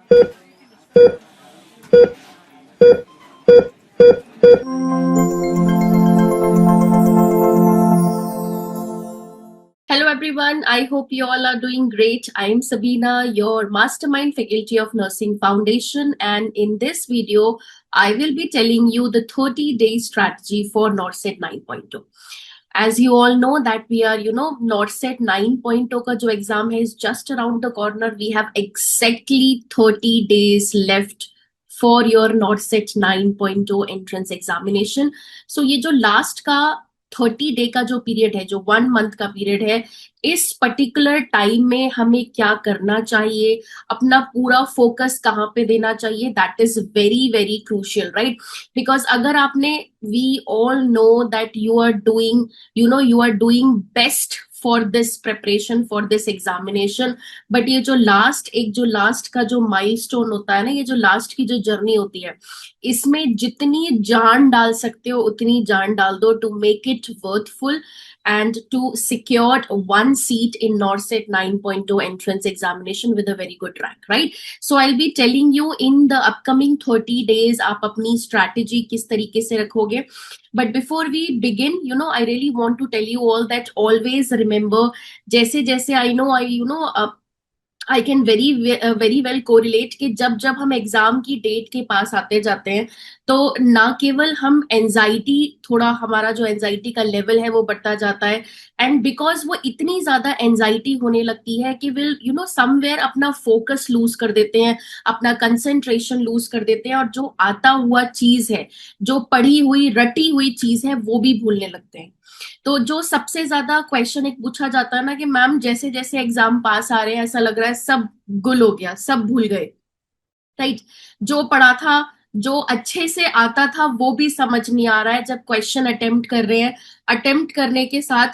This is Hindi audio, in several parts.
Hello everyone, I hope you all are doing great. I am Sabina, your Mastermind Faculty of Nursing Foundation, and in this video, I will be telling you the 30-day strategy for NORCET 9.0. As you all know that we are, NORCET 9.0 का जो exam है is just around the corner. We have exactly 30 days left for your NORCET 9.0 entrance examination. So ये जो last का 30 डे का जो पीरियड है, जो 1 मंथ का पीरियड है, इस पर्टिकुलर टाइम में हमें क्या करना चाहिए, अपना पूरा फोकस कहाँ पे देना चाहिए, that is very very crucial, right? Because अगर आपने, we all know that you are doing best for this preparation for this examination, but ये जो लास्ट का जो माइलस्टोन होता है ना, ये जो लास्ट की जो जर्नी होती है, इसमें जितनी जान डाल सकते हो उतनी जान डाल दो to make it worthful and to secure one seat in NORCET 9.0 entrance examination with a very good rank, right? So I'll be telling you in the upcoming 30 days आप अपनी strategy किस तरीके से रखोगे. But before we begin, I really want to tell you all that always remember, जैसे जैसे I can very well correlate कि जब जब हम एग्जाम की डेट के पास आते जाते हैं, तो ना केवल हम एंजाइटी, थोड़ा हमारा जो एंजाइटी का लेवल है वो बढ़ता जाता है, एंड बिकॉज वो इतनी ज्यादा एंजाइटी होने लगती है कि विल समवेयर अपना फोकस लूज कर देते हैं, अपना कंसेंट्रेशन लूज कर देते हैं, और जो आता हुआ चीज है, जो पढ़ी हुई रटी हुई चीज है, वो भी भूलने लगते हैं. तो जो सबसे ज्यादा क्वेश्चन एक पूछा जाता है ना कि मैम जैसे जैसे एग्जाम पास आ रहे हैं ऐसा लग रहा है सब गुल हो गया, सब भूल गए, राइट? जो पढ़ा था, जो अच्छे से आता था, वो भी समझ नहीं आ रहा है. जब क्वेश्चन अटेम्प्ट कर रहे हैं, अटेम्प्ट करने के साथ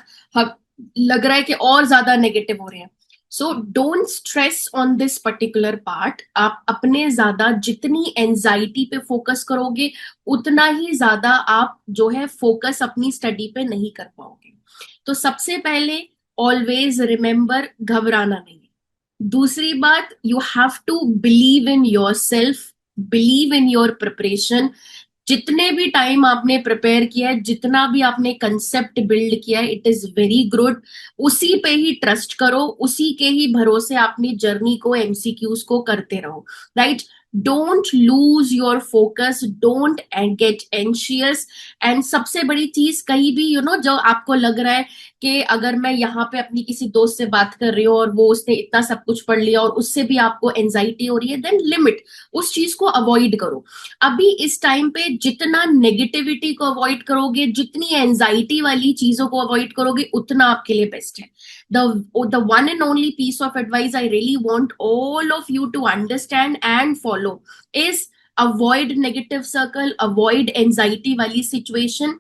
लग रहा है कि और ज्यादा नेगेटिव हो रहे हैं. So don't stress on this particular part. आप अपने ज्यादा जितनी एंजाइटी पे फोकस करोगे, उतना ही ज्यादा आप जो है फोकस अपनी स्टडी पे नहीं कर पाओगे. तो सबसे पहले ऑलवेज रिमेंबर, घबराना नहीं. दूसरी बात, you have to believe in yourself, believe in your preparation. जितने भी टाइम आपने प्रिपेयर किया है, जितना भी आपने कंसेप्ट बिल्ड किया है, इट इज वेरी गुड. उसी पे ही ट्रस्ट करो, उसी के ही भरोसे अपनी जर्नी को, एमसीक्यूज को करते रहो, right? Don't lose your focus, don't get anxious. And सबसे बड़ी चीज, कहीं भी जो आपको लग रहा है कि अगर मैं यहाँ पे अपनी किसी दोस्त से बात कर रही हूँ और वो उसने इतना सब कुछ पढ़ लिया और उससे भी आपको एंजाइटी हो रही है, देन लिमिट, उस चीज को अवॉइड करो. अभी इस टाइम पे जितना नेगेटिविटी को अवॉइड करोगे, जितनी एंजाइटी वाली चीजों को अवॉइड करोगे, उतना आपके लिए बेस्ट है. The one and only piece of advice I really want all of you to understand and follow is avoid negative circle, avoid anxiety wali situation,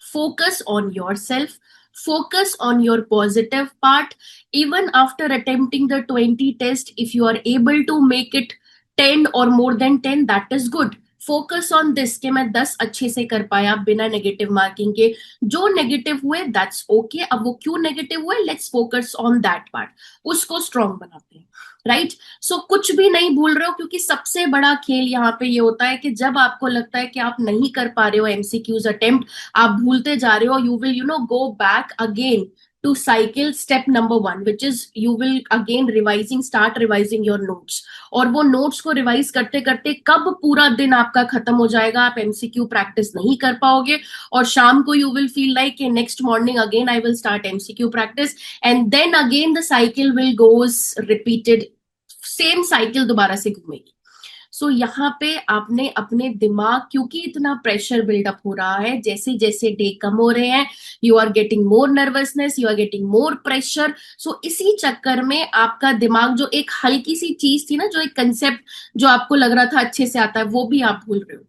focus on yourself, focus on your positive part. Even after attempting the 20 test, if you are able to make it 10 or more than 10, that is good. Focus on this कि मैं 10 अच्छे से कर पाया बिना नेगेटिव मार्किंग के. जो नेगेटिव हुए दैट्स ओके. अब वो क्यों नेगेटिव हुए, let's focus on that part, उसको स्ट्रॉन्ग बनाते हैं, राइट? सो कुछ भी नहीं भूल रहे हो, क्योंकि सबसे बड़ा खेल यहाँ पे ये होता है कि जब आपको लगता है कि आप नहीं कर पा रहे हो एमसीक्यूज अटेम्प्ट, आप भूलते जा रहे हो, you will go back again to cycle step number 1, which is you will again start revising your notes. और वो notes को revise करते करते कब पूरा दिन आपका खत्म हो जाएगा, आप MCQ practice नहीं कर पाओगे, और शाम को you will feel like next morning again I will start MCQ practice, and then again the cycle will goes repeated, same cycle दोबारा से घूमेगी. सो यहाँ पे आपने अपने दिमाग, क्योंकि इतना प्रेशर बिल्डअप हो रहा है, जैसे जैसे डे कम हो रहे हैं, you are getting more nervousness, you are getting more pressure. So इसी चक्कर में आपका दिमाग, जो एक हल्की सी चीज थी ना, जो एक कंसेप्ट जो आपको लग रहा था अच्छे से आता है, वो भी आप भूल रहे हो,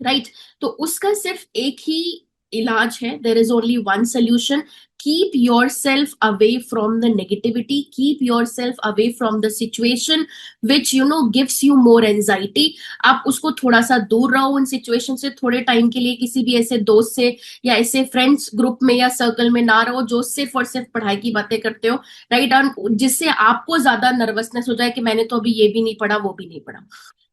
राइट? तो उसका सिर्फ इलाज है, there is only one solution. Keep yourself away from the negativity, keep yourself away from the situation which gives you more anxiety. आप उसको थोड़ा सा दूर रहो उन सिचुएशन से, थोड़े टाइम के लिए किसी भी ऐसे दोस्त से या ऐसे फ्रेंड्स ग्रुप में या सर्कल में ना रहो जो सिर्फ और सिर्फ पढ़ाई की बातें करते हो, राइट, जिससे आपको ज्यादा नर्वसनेस हो जाए कि मैंने तो अभी ये भी नहीं पढ़ा वो भी नहीं पढ़ा.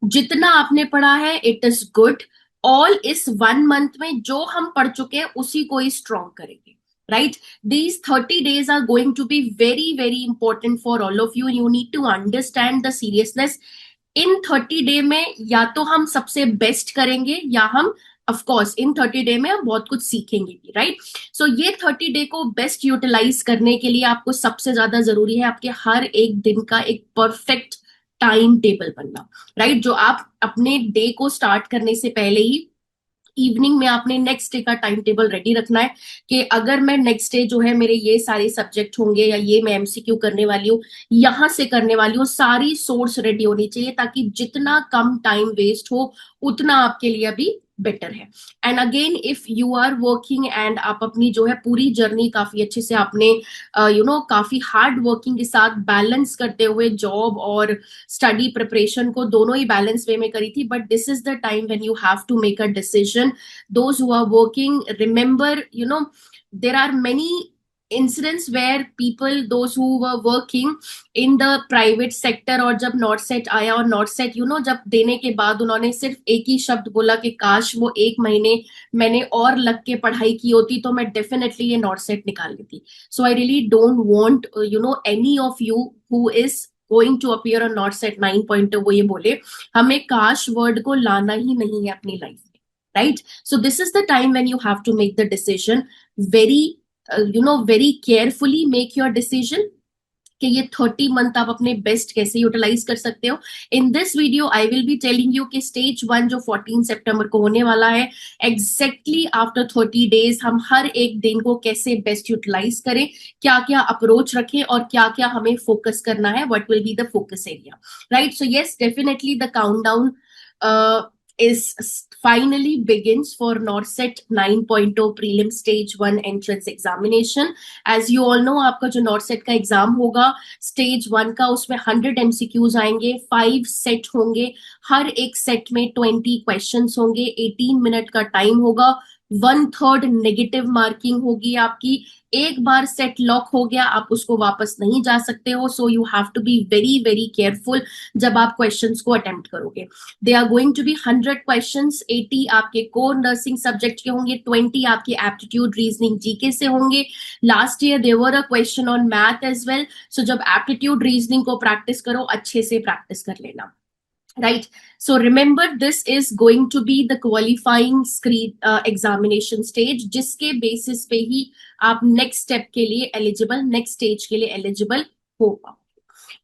जितना आपने पढ़ा है इट इज गुड. ऑल इस 1 मंथ में जो हम पढ़ चुके हैं उसी को ही स्ट्रॉन्ग करेंगे, right? These 30 days are going to be very very important for all of you. You need to understand the seriousness. In 30 day में या तो हम सबसे बेस्ट करेंगे या हम ऑफ कोर्स इन 30 डे में हम बहुत कुछ सीखेंगे भी, राइट? सो ये 30 डे को बेस्ट यूटिलाइज करने के लिए आपको सबसे ज्यादा जरूरी है आपके हर एक दिन का एक परफेक्ट टाइम टेबल बनना, राइट? जो आप अपने डे को स्टार्ट करने से पहले ही इवनिंग में आपने नेक्स्ट डे का टाइम टेबल रेडी रखना है कि अगर मैं नेक्स्ट डे जो है मेरे ये सारे सब्जेक्ट होंगे या ये मैं एमसीक्यू करने वाली हूँ, यहां से करने वाली हूँ, सारी सोर्स रेडी होनी चाहिए ताकि जितना कम टाइम वेस्ट हो उतना आपके लिए अभी बेटर है. And again if you are working and आप अपनी जो है पूरी जर्नी काफी अच्छे से आपने काफी हार्ड वर्किंग के साथ बैलेंस करते हुए जॉब और स्टडी प्रिपरेशन को दोनों ही बैलेंस वे में करी थी, but this is the time when you have to make a decision. Those who are working, remember there are many incidents where people, those who were working in the private sector, और जब नॉट सेट आया और नॉट सेट जब देने के बाद उन्होंने सिर्फ एक ही शब्द बोला कि काश वो 1 महीने मैंने और लग के पढ़ाई की होती तो मैं डेफिनेटली ये नॉट सेट निकाल लेती. So I really don't want any of you who is going to appear on NORCET 9.2 वो ये बोले हमें काश वर्ड को लाना ही नहीं है अपनी लाइफ में, right? So this is the time when you have to make the decision very very carefully. make your decision कि ये 30 मंथ आप अपने बेस्ट कैसे यूटिलाइज कर सकते हो. In this video I will be telling you कि स्टेज 1 जो 14 सितंबर को होने वाला है, एग्जैक्टली आफ्टर 30 डेज हम हर एक दिन को कैसे बेस्ट यूटिलाइज करें, क्या क्या अप्रोच रखें और क्या क्या हमें फोकस करना है, what will be the focus area, right? So yes, definitely the countdown is finally begins for NORCET 9.0 prelim stage 1 entrance examination. As you all know, आपका जो NORCET का एग्जाम होगा स्टेज 1 का, उसमें 100 MCQs आएंगे, 5 सेट होंगे, हर एक सेट में 20 क्वेश्चंस होंगे, 18 मिनट का टाइम होगा, 1/3 नेगेटिव मार्किंग होगी आपकी. एक बार सेट लॉक हो गया आप उसको वापस नहीं जा सकते हो. So you have to be very very careful जब आप क्वेश्चंस को अटेम्प्ट करोगे. They are going to be 100 questions. 80 आपके कोर नर्सिंग सब्जेक्ट के होंगे, 20 आपके एप्टीट्यूड रीजनिंग जीके से होंगे. Last year there were a question on math as well. So जब एप्टीट्यूड रीजनिंग को प्रैक्टिस करो अच्छे से प्रैक्टिस कर लेना, right? So remember, this is going to be the qualifying screen examination stage, जिसके बेसिस पे ही आप नेक्स्ट स्टेप के लिए एलिजिबल, नेक्स्ट स्टेज के लिए एलिजिबल हो पाओ,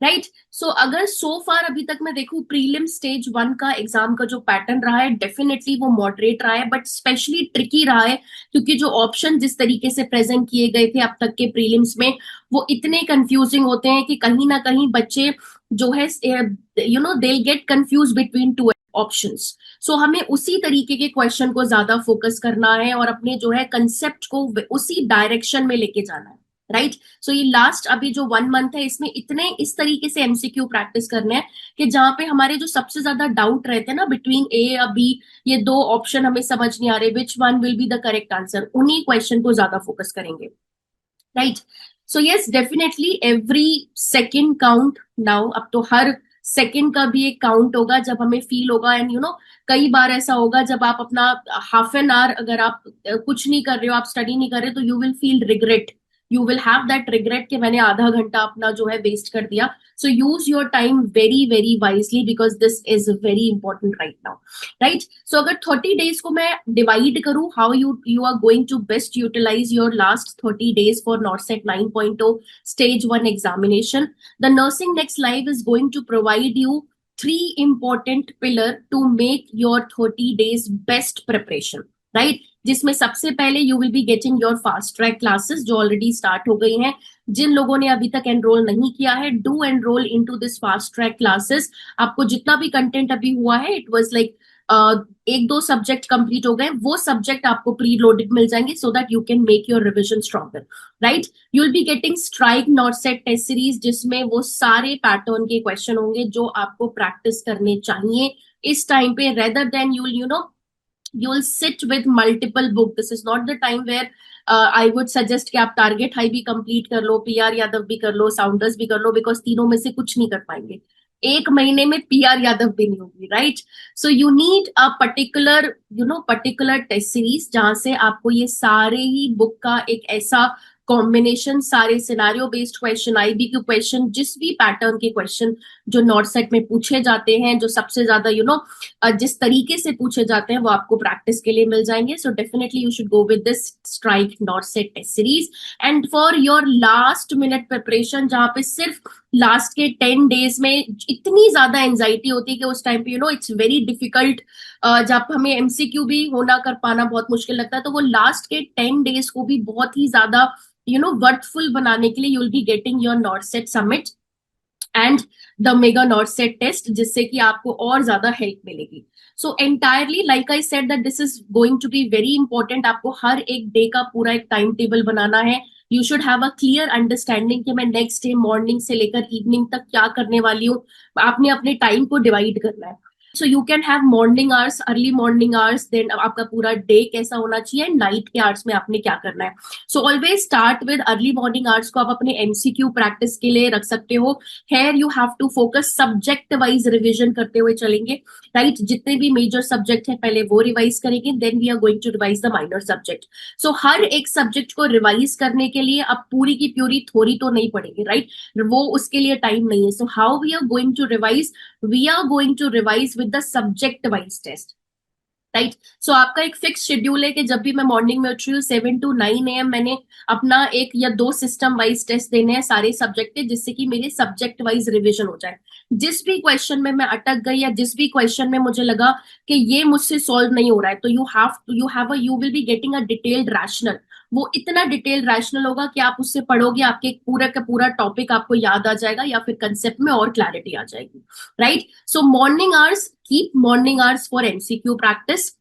राइट? सो अगर सो फार अभी तक मैं देखूं प्रीलिम स्टेज 1 का एग्जाम का जो पैटर्न रहा है, डेफिनेटली वो मॉडरेट रहा है, बट स्पेशली ट्रिकी रहा है क्योंकि जो ऑप्शन जिस तरीके से प्रेजेंट किए गए थे अब तक के प्रीलिम्स में वो इतने कंफ्यूजिंग होते हैं कि कहीं ना कहीं बच्चे जो है they'll get confused between two options. सो हमें उसी तरीके के क्वेश्चन को ज्यादा फोकस करना है और अपने जो है कंसेप्ट को उसी डायरेक्शन में लेके जाना है, राइट? सो ये लास्ट अभी जो 1 मंथ है इसमें इतने इस तरीके से एमसीक्यू प्रैक्टिस करने हैं कि जहां पे हमारे जो सबसे ज्यादा डाउट रहते हैं ना बिटवीन ए या बी, ये 2 ऑप्शन हमें समझ नहीं आ रहे, which one will be the correct answer, उन्हीं क्वेश्चन को ज्यादा फोकस करेंगे, right? So yes, definitely every second count now. अब तो हर सेकेंड का भी एक काउंट होगा जब हमें फील होगा. एंड कई बार ऐसा होगा जब आप अपना हाफ एन आवर अगर आप कुछ नहीं कर रहे हो, आप स्टडी नहीं कर रहे, तो you will feel regret, you will have that regret कि मैंने आधा घंटा अपना जो है वेस्ट कर दिया. So use your time very very wisely because this is very important right now, right? So अगर 30 days को मैं divide करूं, how you are going to best utilize your last 30 days for NORCET 9.0 stage 1 examination. The Nursing Next Live is going to provide you 3 important pillar to make your 30 days best preparation, right? जिसमें सबसे पहले you will be getting your fast track classes जो ऑलरेडी स्टार्ट हो गई हैं. जिन लोगों ने अभी तक एनरोल नहीं किया है, do enrol into this fast track classes. आपको जितना भी कंटेंट अभी हुआ है, इट वाज लाइक एक दो सब्जेक्ट कंप्लीट हो गए, वो सब्जेक्ट आपको प्री लोडेड मिल जाएंगे so that you can make your revision stronger, right. You will be getting strike not set test series, जिसमें वो सारे पैटर्न के क्वेश्चन होंगे जो आपको प्रैक्टिस करने चाहिए इस टाइम पे, rather than you will sit with multiple book. This is not the time where I would suggest कि आप टारगेट हाई भी कंप्लीट कर लो, पीआर यादव भी कर लो, साउंडर्स भी कर लो, बिकॉज तीनों में से कुछ नहीं कर पाएंगे, एक महीने में पीआर यादव भी नहीं होगी, right. So you need a particular test series जहां से आपको ये सारे ही बुक का एक ऐसा कॉम्बिनेशन, सारे scenario based question, IBQ question, जिस भी पैटर्न के क्वेश्चन जो नॉट सेट में पूछे जाते हैं, जो सबसे ज्यादा जिस तरीके से पूछे जाते हैं, वो आपको प्रैक्टिस के लिए मिल जाएंगे। So definitely you should go with this strike not set test series. And for your last minute preparation, जहां पे सिर्फ लास्ट के 10 डेज में इतनी ज्यादा एंजाइटी होती है कि उस टाइम पे इट्स वेरी डिफिकल्ट, जब हमें एमसीक्यू भी होना कर पाना बहुत मुश्किल लगता है, तो वो लास्ट के 10 डेज को भी बहुत ही ज्यादा वर्थफुल बनाने के लिए you will be getting your NORCET summit and the mega not set test, जिससे कि आपको और ज्यादा हेल्प मिलेगी। So entirely like I said that this is going to be very important. आपको हर एक डे का पूरा एक टाइम टेबल बनाना है। You should have a clear understanding कि मैं नेक्स्ट डे मॉर्निंग से लेकर इवनिंग तक क्या करने वाली हूँ। आपने अपने टाइम को डिवाइड करना है। So you can have morning hours, early morning hours, then आपका पूरा डे कैसा होना चाहिए, नाइट के आवर्स में आपने क्या करना है। So always start with early morning hours को आप अपने एमसीक्यू प्रैक्टिस के लिए रख सकते हो। Here you have to focus, subject wise revision करते हुए चलेंगे, राइट। जितने भी मेजर सब्जेक्ट है पहले वो रिवाइज करेंगे, then we are going to revise the minor subject. So हर एक सब्जेक्ट को रिवाइज करने के लिए अब पूरी की पूरी थ्योरी तो नहीं पढ़ेंगे, राइट, वो उसके लिए टाइम नहीं है। So how we are going to revise, we are going to revise with the subject wise test, right. So आपका एक फिक्स शेड्यूल है कि जब भी मैं मॉर्निंग में उठ रही हूँ 7 to 9 AM मैंने अपना एक या दो सिस्टम वाइज टेस्ट देने हैं सारे सब्जेक्ट के, जिससे कि मेरे सब्जेक्ट वाइज रिविजन हो जाए। जिस भी क्वेश्चन में मैं अटक गई या जिस भी क्वेश्चन में मुझे लगा कि ये मुझसे सॉल्व नहीं हो रहा है, तो you will be getting a detailed rational. वो इतना डिटेल्ड रैशनल होगा कि आप उससे पढ़ोगे, आपके पूरा का पूरा टॉपिक आपको याद आ जाएगा या फिर कंसेप्ट में और क्लैरिटी आ जाएगी, right. So morning hours, keep morning hours for MCQ practice,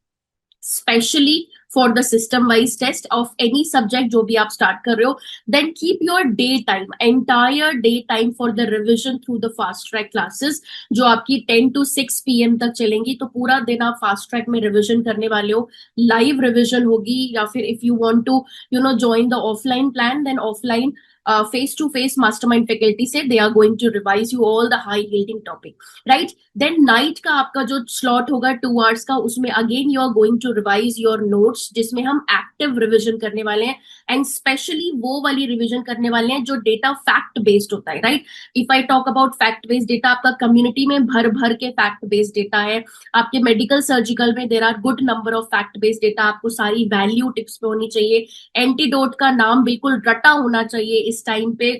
specially for the system wise test of any subject जो भी आप स्टार्ट कर रहे हो। Then keep your day time, entire day time for the revision through the fast track classes, जो आपकी 10 to 6 PM तक चलेंगी। तो पूरा दिन आप फास्ट ट्रैक में रिविजन करने वाले हो, लाइव रिविजन होगी, या फिर if you want to join the offline plan, then offline face to face mastermind faculty से they are going to revise you all the high yielding topic, right. Then night का आपका जो स्लॉट होगा 2 hours का, उसमें again you are going to revise your notes, जिसमें हम एक्टिव रिविजन करने वाले हैं, एंड स्पेशली वो वाली रिविजन करने वाले हैं जो डेटा फैक्ट बेस्ड होता है, right. If I talk about fact based data, आपका कम्युनिटी में भर भर के फैक्ट बेस्ड डेटा है, आपके मेडिकल सर्जिकल में there are good number of fact based data, आपको सारी वैल्यू टिप्स पे होनी चाहिए, एंटीडोट का नाम बिल्कुल रटा होना चाहिए इस टाइम पे,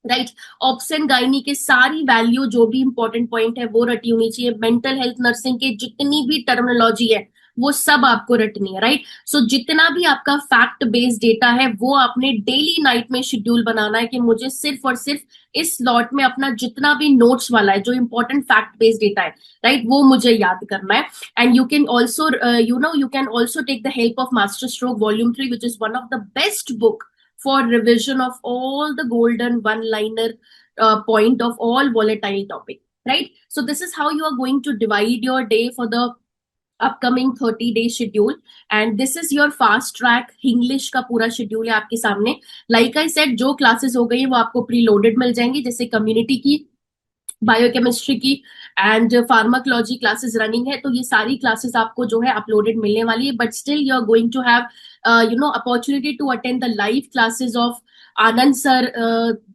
राइट। ऑप्शन गाइनी के सारी वैल्यू जो भी इंपॉर्टेंट पॉइंट है वो रटी होनी चाहिए, मेंटल हेल्थ नर्सिंग के जितनी भी टर्मिनोलॉजी है वो सब आपको रटनी है, राइट। सो जितना भी आपका फैक्ट बेस्ड डेटा है वो आपने डेली नाइट में शेड्यूल बनाना है कि मुझे सिर्फ और सिर्फ इस स्लॉट में अपना जितना भी नोट्स वाला है, जो इंपॉर्टेंट फैक्ट बेस्ड डेटा है, राइट, वो मुझे याद करना है। And you can also you can also take the help of master stroke volume 3, which is one of the best book for revision of all the golden one-liner point of all volatile topic, right? So this is how you are going to divide your day for the upcoming 30-day schedule, and this is your fast track English का पूरा शेड्यूल है आपके सामने। Like I said, जो क्लासेस हो गई वो आपको प्रीलोडेड मिल जाएंगी, जैसे कम्युनिटी की, बायोकेमिस्ट्री की एंड फार्माकोलॉजी क्लासेस रनिंग है, तो ये सारी क्लासेस आपको जो है अपलोडेड मिलने वाली है। But still you are going to have opportunity to attend the live classes of Anand sir,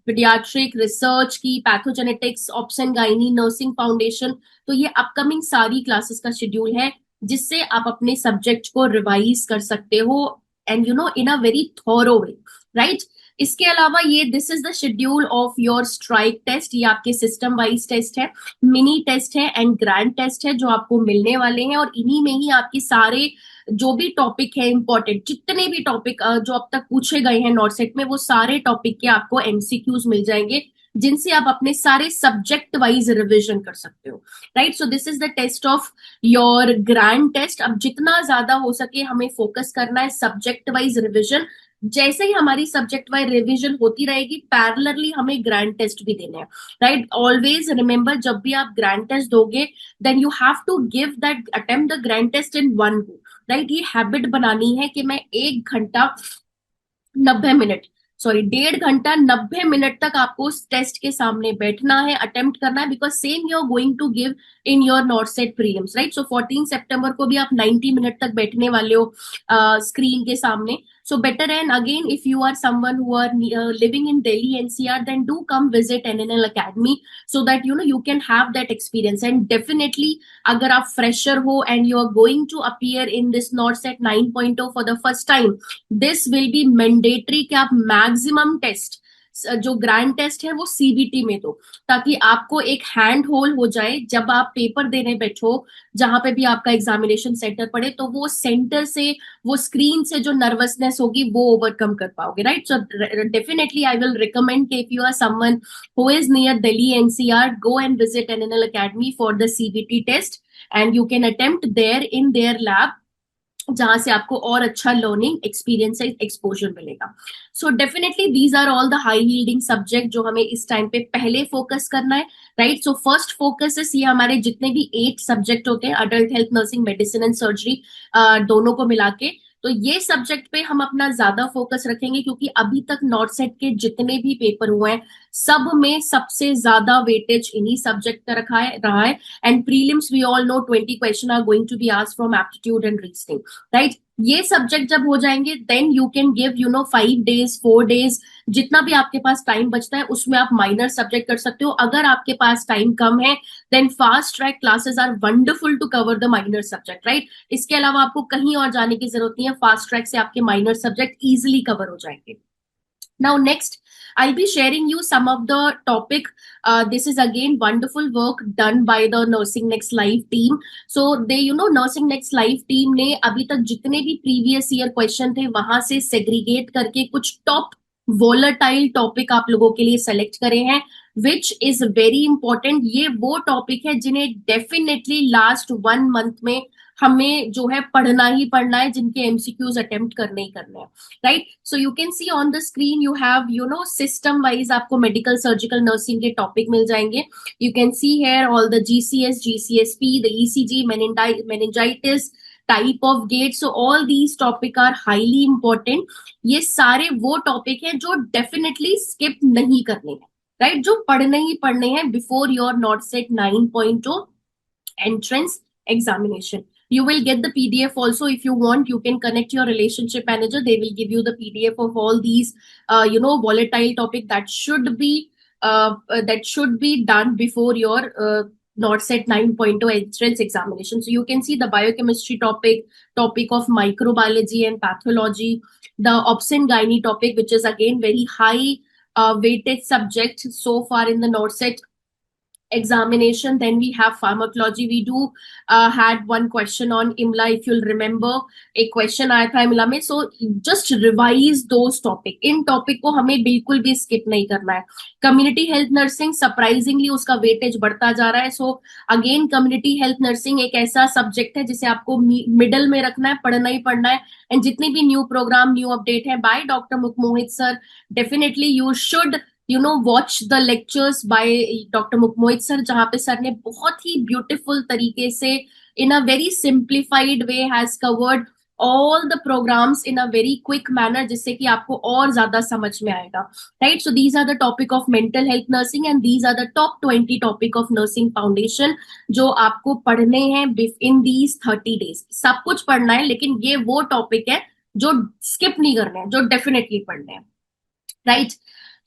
pediatric research की, pathogenetics, option gynae, nursing foundation. तो ये अपकमिंग सारी क्लासेस का शेड्यूल है, जिससे आप अपने सब्जेक्ट को रिवाइज कर सकते हो, and in a very thorough way, right. इसके अलावा ये this is the schedule of your strike test, ये आपके सिस्टम वाइज टेस्ट है, मिनी टेस्ट है एंड ग्रैंड टेस्ट है जो आपको मिलने वाले हैं, और इन्हीं में ही आपके सारे जो भी टॉपिक है इंपॉर्टेंट, जितने भी टॉपिक जो अब तक पूछे गए हैं नॉट सेट में, वो सारे टॉपिक के आपको एमसीक्यूज मिल जाएंगे, जिनसे आप अपने सारे सब्जेक्ट वाइज रिविजन कर सकते हो, right? So this is the test of your grand test. अब जितना ज्यादा हो सके हमें फोकस करना है सब्जेक्ट वाइज रिविजन। जैसे ही हमारी सब्जेक्ट वाइज रिविजन होती रहेगी, पैरेलली हमें ग्रैंड टेस्ट भी देने हैं, राइट? ऑलवेज रिमेंबर, जब भी आप ग्रैंड टेस्ट दोगे, then you have to give that attempt the grand test in one go, right? ये हैबिट बनानी है कि मैं 1 घंटा 90 मिनट, सॉरी 1.5 घंटा 90 मिनट तक आपको उस टेस्ट के सामने बैठना है, अटेम्प्ट करना है, because same you are going to give in your NORCET prelims, right? So 14 सितंबर को भी आप 90 मिनट तक बैठने वाले हो स्क्रीन के सामने. So better, and again, if you are someone who are living in Delhi NCR, then do come visit NNL Academy so that you can have that experience. And definitely, अगर आप fresher हो and you are going to appear in this NORCET 9.0 for the first time, this will be mandatory कि आप maximum test जो ग्रैंड टेस्ट है वो सीबीटी में दो, ताकि आपको एक हैंड होल्ड हो जाए जब आप पेपर देने बैठो, जहां पे भी आपका एग्जामिनेशन सेंटर पड़े, तो वो सेंटर से, वो स्क्रीन से जो नर्वसनेस होगी वो ओवरकम कर पाओगे, right? So definitely I will recommend कि if you are someone who is near Delhi NCR, go and visit NNL academy for the CBT test and you can attempt there in their lab, जहां से आपको और अच्छा लर्निंग एक्सपीरियंस एक्सपोजर मिलेगा. So definitely these are all the high yielding subject जो हमें इस टाइम पे पहले फोकस करना है, right? So first focus is, ये हमारे जितने भी 8 सब्जेक्ट होते हैं, adult health, nursing, medicine and surgery, दोनों को मिला के, तो ये सब्जेक्ट पे हम अपना ज्यादा फोकस रखेंगे, क्योंकि अभी तक नॉर्थ सेट के जितने भी पेपर हुए हैं सब में सबसे ज्यादा वेटेज इन्हीं सब्जेक्ट का रहा है. And prelims we all know 20 question are going to be asked from aptitude and reasoning, right? ये सब्जेक्ट जब हो जाएंगे, then you can give 5 days 4 days, जितना भी आपके पास टाइम बचता है उसमें आप माइनर सब्जेक्ट कर सकते हो. अगर आपके पास टाइम कम है, then fast track classes are wonderful to cover the minor subject, right? इसके अलावा आपको कहीं और जाने की जरूरत नहीं है, फास्ट ट्रैक से आपके माइनर सब्जेक्ट इजिली कवर हो जाएंगे. Now next, I'll be sharing you some of the topic. This is again wonderful work done by the Nursing Next Live team. So they, Nursing Next Live team ने अभी तक जितने भी previous year question थे वहां से segregate करके कुछ top volatile topic आप लोगों के लिए select करे हैं, which is very important. ये वो topic है जिन्हें definitely last 1 month में हमें जो है पढ़ना ही पढ़ना है, जिनके एमसीक्यूज अटेम्प्ट करने ही करने हैं, right? So you can see on the screen, you have system wise आपको मेडिकल, सर्जिकल, नर्सिंग के टॉपिक मिल जाएंगे. You can see here all the GCS, GCSP, the ECG, meningitis, type of gait. So all these topic are highly important. ये सारे वो टॉपिक है जो डेफिनेटली स्किप नहीं करने हैं, राइट? जो पढ़ने ही पढ़ने हैं before your NORCET 9.0 entrance examination. You will get the PDF also. If you want, you can connect your relationship manager, they will give you the PDF of all these volatile topic that should be done before your NORCET 9.0 entrance examination. So you can see the biochemistry topic of microbiology and pathology, the obs and gynae topic, which is again very high weighted subject so far in the NORCET examination. Then we have pharmacology. We do had one question on IMLA, if you'll remember. एक question आया था IMLA में. So just revise those topic. In topic को हमें बिल्कुल भी skip नहीं करना है. Community health nursing, surprisingly उसका weightage बढ़ता जा रहा है. So again, community health nursing एक ऐसा subject है जिसे आपको middle में रखना है, पढ़ना ही पढ़ना है. And जितनी भी new program, new update है by Dr. Mohit sir, definitely you should watch the lectures by Dr. Mohit sir, जहां पे सर ने बहुत ही beautiful तरीके से in a very simplified way has covered all the programs in a very quick manner, जिससे कि आपको और ज्यादा समझ में आएगा, right? So these are the topic of mental health nursing and these are the top 20 topic of nursing foundation जो आपको पढ़ने हैं in these 30 days. सब कुछ पढ़ना है, लेकिन ये वो topic है जो skip नहीं करने हैं, जो definitely पढ़ने हैं, right?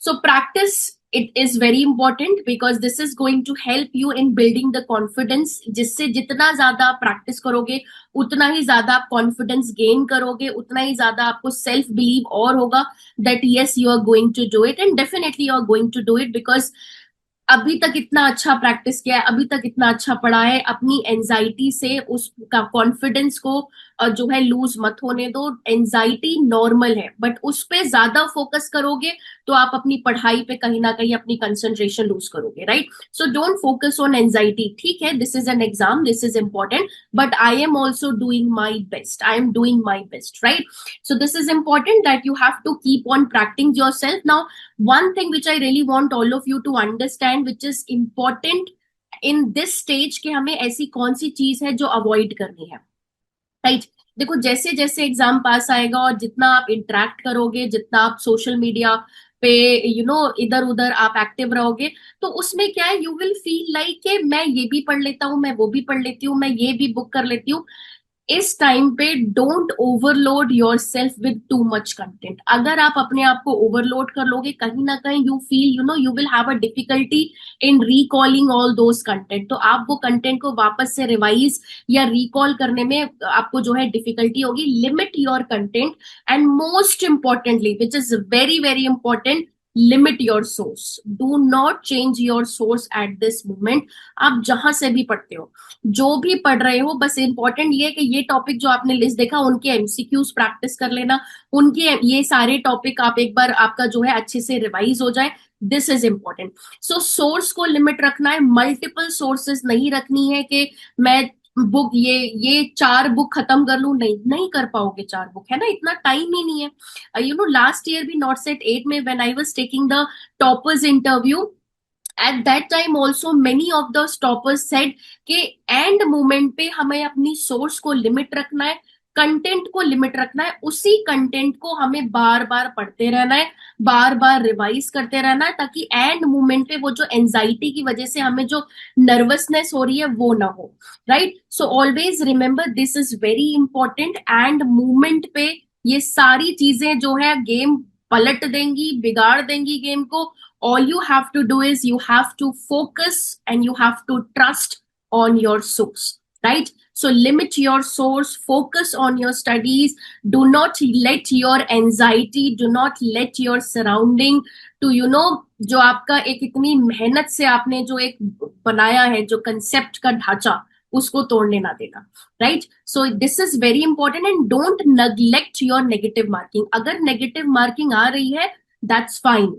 So practice, it is very important because this is going to help you in building the confidence. जिससे जितना ज्यादा आप प्रैक्टिस करोगे उतना ही ज्यादा आप कॉन्फिडेंस गेन करोगे, उतना ही ज्यादा आपको सेल्फ बिलीव और होगा that yes, you are going to do it, and definitely you are going to do it because अभी तक इतना अच्छा प्रैक्टिस किया है, अभी तक इतना अच्छा पढ़ा है, अपनी एंजाइटी से उस कॉन्फिडेंस को जो है लूज मत होने दो। एंजाइटी नॉर्मल है, बट उस पे ज्यादा फोकस करोगे तो आप अपनी पढ़ाई पे कहीं ना कहीं अपनी कंसंट्रेशन लूज करोगे, right? So don't focus on anxiety. ठीक है, this is an exam, this is important, but I am also doing my best, I am doing my best, right? So this is important that you have to keep on practicing yourself. Now, one thing which I really want all of you to understand, which is important in this stage, कि हमें ऐसी कौन सी चीज है जो अवॉइड करनी है, राइट? देखो, जैसे जैसे एग्जाम पास आएगा और जितना आप इंटरेक्ट करोगे, जितना आप सोशल मीडिया पे इधर उधर आप एक्टिव रहोगे, तो उसमें क्या है, यू विल फील लाइक कि मैं ये भी पढ़ लेता हूँ, मैं वो भी पढ़ लेती हूँ, मैं ये भी बुक कर लेती हूँ। इस टाइम पे don't overload your self with too much content. अगर आप अपने आप को ओवरलोड कर लोगे, कहीं ना कहीं you feel you will have a difficulty in recalling all those content. तो आप वो कंटेंट को वापस से रिवाइज या रिकॉल करने में आपको जो है डिफिकल्टी होगी। Limit your content, and most importantly, which is very very important, limit your source. Do not change your source at this moment. आप जहां से भी पढ़ते हो, जो भी पढ़ रहे हो, बस इंपॉर्टेंट ये है कि ये टॉपिक जो आपने लिस्ट देखा, उनके एमसीक्यूज प्रैक्टिस कर लेना, उनके ये सारे टॉपिक आप एक बार आपका जो है अच्छे से रिवाइज हो जाए। This is important. So source को लिमिट रखना है, मल्टीपल सोर्सेस नहीं रखनी है कि मैं बुक ये 4 बुक खत्म कर लूं। नहीं, नहीं कर पाओगे 4 बुक, है ना, इतना टाइम ही नहीं है। लास्ट ईयर भी नॉट सेट 8 में when I was taking the toppers interview, at that time also many of the stoppers said कि एंड मोमेंट पे हमें अपनी सोर्स को लिमिट रखना है, कंटेंट को लिमिट रखना है, उसी कंटेंट को हमें बार बार पढ़ते रहना है, बार बार रिवाइज करते रहना है, ताकि एंड मोमेंट पे वो जो एंजाइटी की वजह से हमें जो नर्वसनेस हो रही है वो ना हो, right? So always remember, this is very important. End moment पे ये सारी चीजें जो है गेम पलट देंगी, बिगाड़ देंगी गेम को। All you have to do is you have to focus and you have to trust on your source, right? So limit your source, focus on your studies. Do not let your anxiety, do not let your surrounding to जो आपका एक इतनी मेहनत से आपने जो एक बनाया है, जो कंसेप्ट का ढांचा, उसको तोड़ने ना देना, right? So this is very important. And don't neglect your negative marking. अगर नेगेटिव मार्किंग आ रही है, दैट्स फाइन।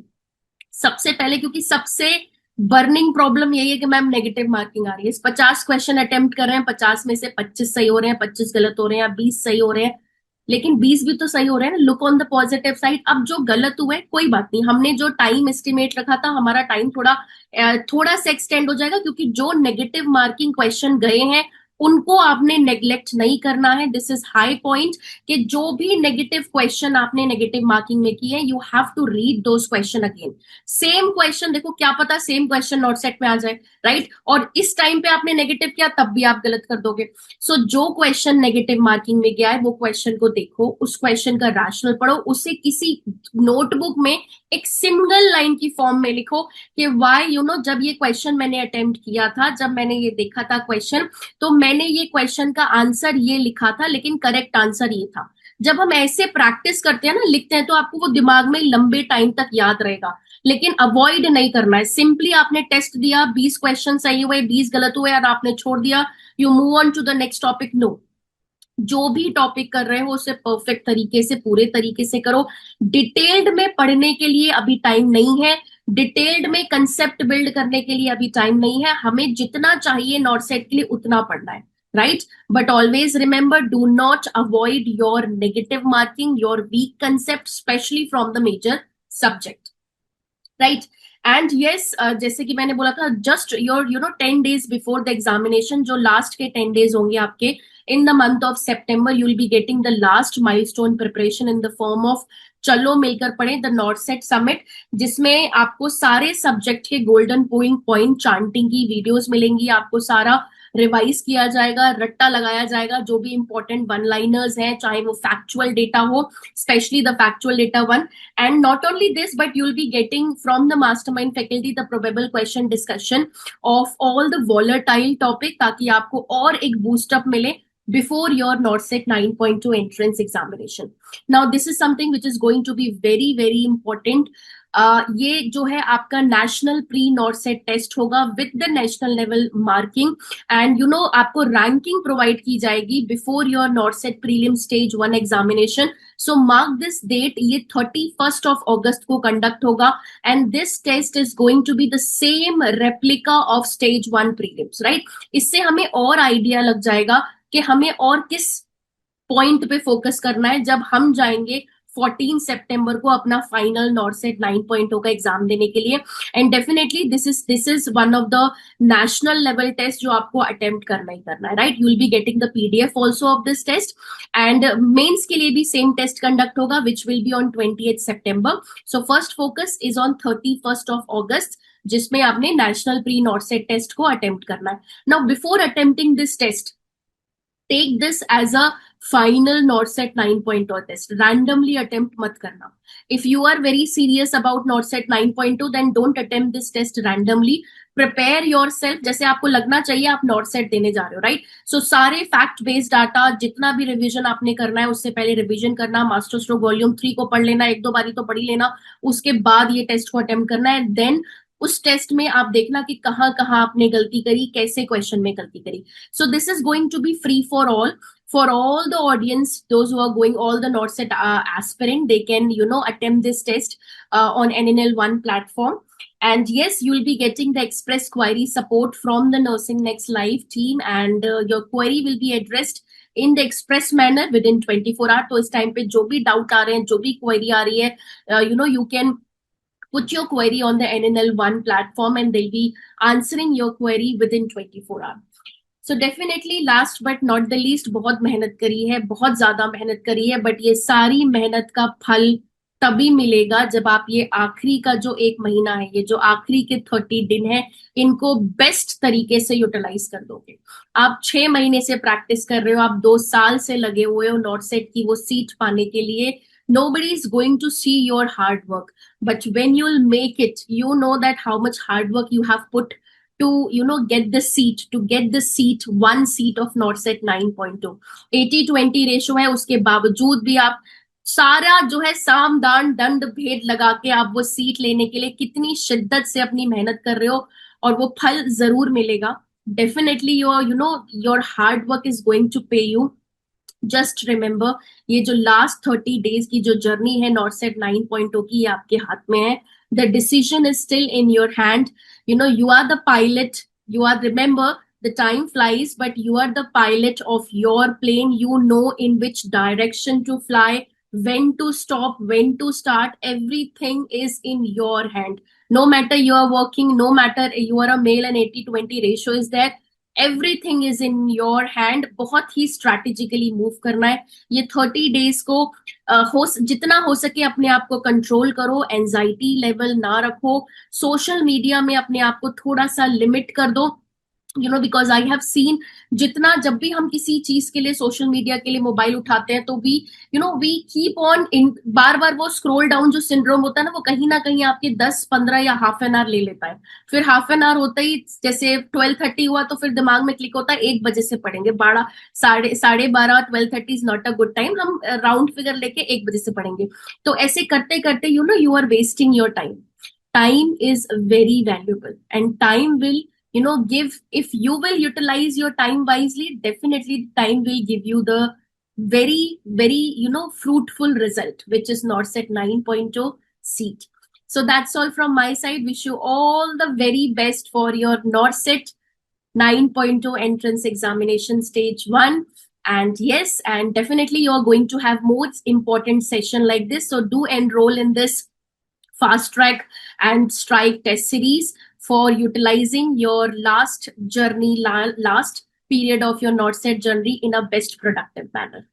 सबसे पहले, क्योंकि सबसे बर्निंग प्रॉब्लम यही है कि मैम नेगेटिव मार्किंग आ रही है, 50 क्वेश्चन अटेम्प्ट कर रहे हैं, 50 में से 25 सही हो रहे हैं, 25 गलत हो रहे हैं, 20 सही हो रहे हैं, लेकिन 20 भी तो सही हो रहे हैं ना। Look on the positive side. अब जो गलत हुए कोई बात नहीं, हमने जो टाइम एस्टिमेट रखा था, हमारा टाइम थोड़ा सा एक्सटेंड हो जाएगा, क्योंकि जो नेगेटिव मार्किंग क्वेश्चन गए हैं उनको आपने नेग्लेक्ट नहीं करना है। दिस इज हाई पॉइंट कि जो भी नेगेटिव क्वेश्चन आपने नेगेटिव मार्किंग में किए, you have to read those question again. Same question, देखो क्या पता सेम क्वेश्चन नॉट सेट में आ जाए, राइट? और इस टाइम पे आपने नेगेटिव किया, तब भी आप गलत कर दोगे। सो जो क्वेश्चन नेगेटिव मार्किंग में गया है, वो क्वेश्चन को देखो, उस क्वेश्चन का रैशनल पढ़ो, उसे किसी नोटबुक में एक सिंगल लाइन की फॉर्म में लिखो कि वाई जब ये क्वेश्चन मैंने अटेम्प्ट किया था, जब मैंने ये देखा था क्वेश्चन, तो मैंने ये क्वेश्चन का आंसर ये लिखा था, लेकिन करेक्ट आंसर ये था। जब हम ऐसे प्रैक्टिस करते हैं ना, लिखते हैं, तो आपको वो दिमाग में लंबे टाइम तक याद रहेगा। लेकिन अवॉइड नहीं करना है। सिंपली आपने टेस्ट दिया, 20 क्वेश्चन सही हुए, 20 गलत हुए और आपने छोड़ दिया, you move on to the next topic. No, जो भी टॉपिक कर रहे हो उसे परफेक्ट तरीके से, पूरे तरीके से करो। डिटेल्ड में पढ़ने के लिए अभी टाइम नहीं है, डिटेल्ड में कंसेप्ट बिल्ड करने के लिए अभी टाइम नहीं है। हमें जितना चाहिए नॉट सेट के लिए उतना पढ़ना है, right? But always remember, do not avoid your negative marking, your weak concept, especially from the major subject, right? And yes, जैसे कि मैंने बोला था, just your 10 days before the examination, जो लास्ट के 10 days होंगे आपके, in the month of September you will be getting the last milestone preparation in the form of चलो मिलकर पढ़े द नॉर्थ सेट समिट, जिसमें आपको सारे सब्जेक्ट के गोल्डन पॉइंट चांटिंग की वीडियोस मिलेंगी। आपको सारा रिवाइज किया जाएगा, रट्टा लगाया जाएगा, जो भी इंपॉर्टेंट वन लाइनर्स हैं, चाहे वो फैक्चुअल डेटा हो, specially the factual data one. And not only this, but you'll be getting from the mastermind faculty the probable question discussion of all the volatile topic, ताकि आपको और एक boost up मिले before your NORCET 9.2 entrance examination. Now, this is something which is going to be very, very important. ये जो है आपका नेशनल प्री नॉर्सेट टेस्ट होगा with the national level marking, and आपको रैंकिंग प्रोवाइड की जाएगी before your NORCET prelim stage 1 examination. So mark this date, ये 31 ऑफ अगस्त को कंडक्ट होगा, and this test is going to be the same replica of stage 1 prelims, right. इससे हमें और आइडिया लग जाएगा कि हमें और किस पॉइंट पे फोकस करना है जब हम जाएंगे 14 सितंबर को अपना फाइनल नॉर्सेट 9.0 का एग्जाम देने के लिए. And definitely this is one of the national level test जो आपको अटेम्प्ट करना ही करना है, right. You will be getting the PDF also of this test. And mains के लिए भी सेम टेस्ट कंडक्ट होगा which will be on 28 September. So first focus is on 31 of August, जिसमें आपने नेशनल प्री नॉर्सेट टेस्ट को अटेम्प्ट करना है. Now before attempting this test, take this as a final NORCET 9.0 test. Randomly attempt mat karna. If you are very serious about NORCET 9.0, then don't attempt this test randomly. Prepare yourself जैसे आपको लगना चाहिए आप नॉर्सेट देने जा रहे हो, राइट. सो सारे फैक्ट बेस्ड डाटा, जितना भी रिवीजन आपने करना है उससे पहले रिवीजन करना, मास्टर स्ट्रोक वॉल्यूम 3 को पढ़ लेना, एक दो बारी तो पढ़ ही लेना, उसके बाद ये टेस्ट को अटेम्प्ट करना है. देन उस टेस्ट में आप देखना कि कहाँ कहाँ आपने गलती करी, कैसे क्वेश्चन में गलती करी. So this is going to be free for all the audience, those who are going, all the NORCET aspirant, they can, attempt this test on NNL1 platform. And yes, you will be getting the express query support from the Nursing Next Live team, and your query will be addressed in the express manner within 24 hours. तो इस टाइम पे जो भी डाउट आ रहे हैं, जो भी क्वेरी आ रही है, you can put your query on the NNL1 platform and they'll be answering your query within 24 hours. So definitely last but not the least, बहुत मेहनत करी है, बहुत ज्यादा मेहनत करी है, बट ये सारी मेहनत का फल तभी मिलेगा जब आप ये आखिरी का जो 1 महीना है, ये जो आखिरी के 30 दिन है, इनको बेस्ट तरीके से यूटिलाइज कर दोगे. आप 6 महीने से प्रैक्टिस कर रहे हो, आप 2 साल से लगे हुए हो नॉर्सेट की वो सीट पाने के लिए. Nobody is going to see your hard work, but when you'll make it, you know that how much hard work you have put to get the seat, one seat of NORCET 9.2. 80-20 ratio है, उसके बावजूद भी आप सारा जो है साम दान दंड भेद लगा के आप वो सीट लेने के लिए कितनी शिद्दत से अपनी मेहनत कर रहे हो, और वो फल जरूर मिलेगा. Definitely your hard work is going to pay you. Just remember, ये जो लास्ट 30 डेज की जो जर्नी है नॉर्सेट 9.0 की, ये आपके हाथ में है. The decision is still in your hand. You are the pilot. You are, remember, the time flies, but you are the pilot of your plane. You know in which direction to fly, when to stop, when to start. Everything is in your hand. No matter you are working, no matter you are a male and 80-20 ratio is there, everything is in your hand. बहुत ही स्ट्रैटेजिकली मूव करना है. ये 30 डेज को जितना हो सके अपने आप को कंट्रोल करो, एंजाइटी लेवल ना रखो, सोशल मीडिया में अपने आप को थोड़ा सा लिमिट कर दो. बिकॉज आई हैव सीन, जितना जब भी हम किसी चीज के लिए सोशल मीडिया के लिए मोबाइल उठाते हैं तो वी कीप ऑन बार बार वो स्क्रोल डाउन जो सिंड्रोम होता है ना, वो कहीं ना कहीं आपके 10-15 या हाफ एन आवर ले लेता है. फिर हाफ एन आवर होता ही, जैसे 12:30 हुआ तो फिर दिमाग में क्लिक होता है 1 बजे से पढ़ेंगे. 12, 12:30, 12:30 is not a good time. हम राउंड फिगर लेके 1 बजे से पढ़ेंगे. तो ऐसे करते करते you are wasting your time. Time is very valuable, and time will give, if you will utilize your time wisely, definitely time will give you the very very fruitful result, which is NORCET 9.0 seat. So that's all from my side. Wish you all the very best for your NORCET 9.0 entrance examination stage 1. And yes, and definitely you are going to have more important session like this, so do enroll in this fast track and strike test series for utilizing your last journey, last period of your NORCET journey in a best productive manner.